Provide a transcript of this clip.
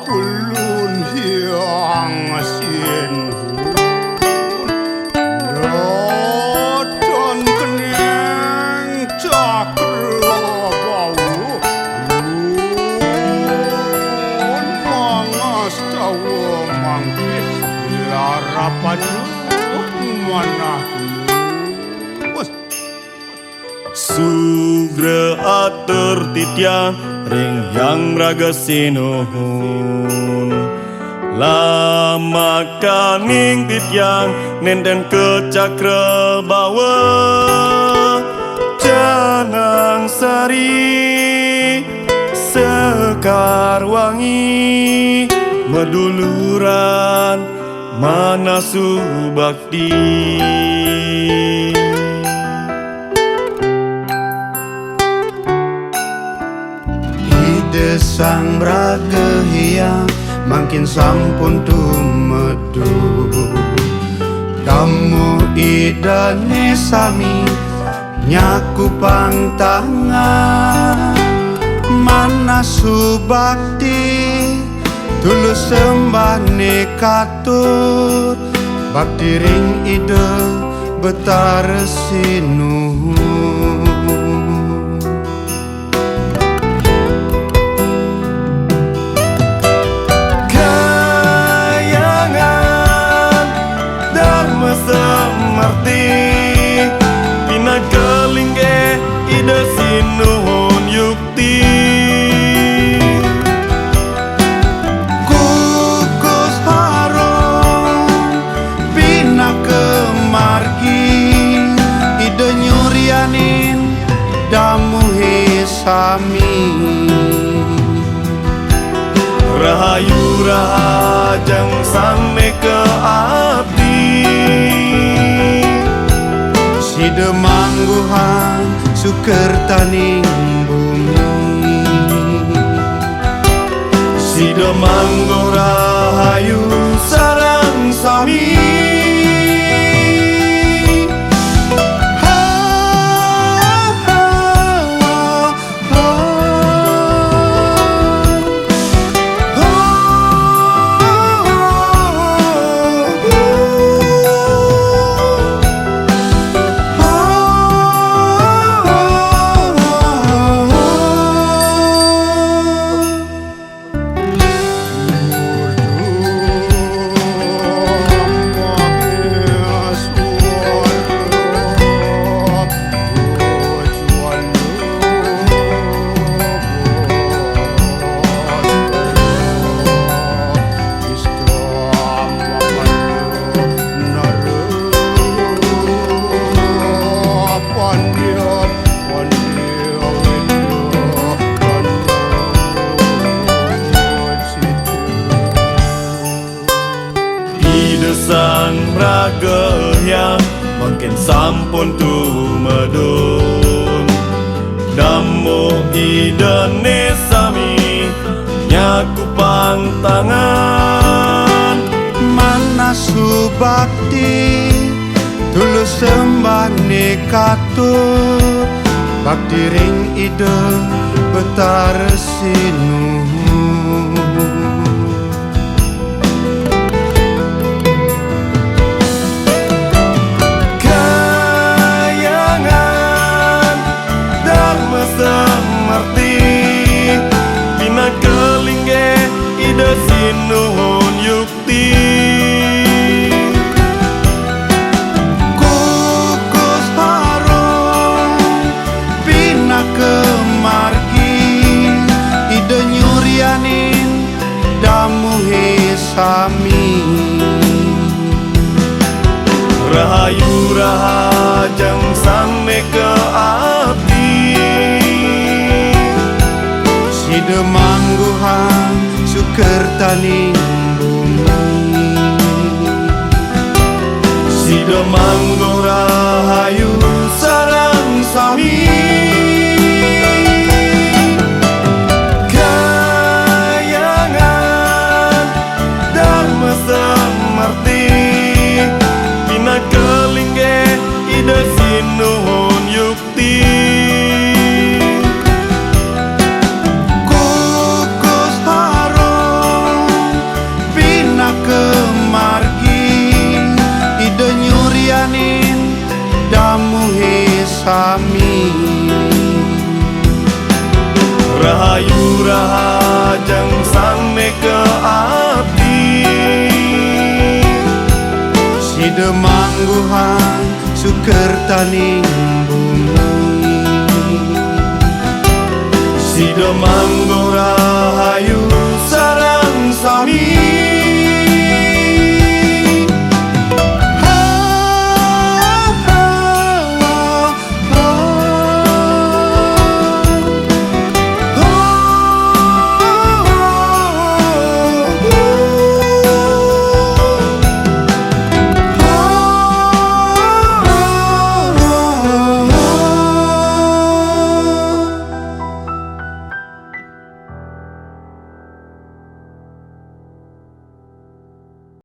kulun hiang sin Yoton keneng cakra bau Lun mangas tawa mangke Larapan mana Sugra atur titiang ring yang raga sinuhun Lama kaning titiang nenden ke cakra bawa Janang sari sekar wangi Meduluran manasu bakti Sang raga hiang makin sampun tumedu Kamu idane sami nyaku pangtangan Mana subakti tulus sembah katur Bakti ring ide betar sinuhun Pina kelingge ide sinuhun yukti Kukus harum pina kemargi Ide nyurianin damu hisami Rahayu rahajang sampai ke abdi Sida mangguhan suker taning bumi Sida manggo rahayu sarang sami Sang raga yang makin sampun tumedun Damo idane sami nyaku pangtangan Mana subakti tulus sembah katur Bakti ring ide betar sinuhun Pina kelingge ide sinuhun yukti Kukus harum pina kemargi Ide nyurianin damu hisami Rahayu rahajang sampai ke abdi Sida mangguhan suker taning bumi Sida manggo rahayu sarang sami Kayangan dharma semerti Pina kelingge ide sinuhun yukti Kukus harum Rahayu rahajang sampai ke abdi. Sida mangguhan sukertaning bumi. Sida manggo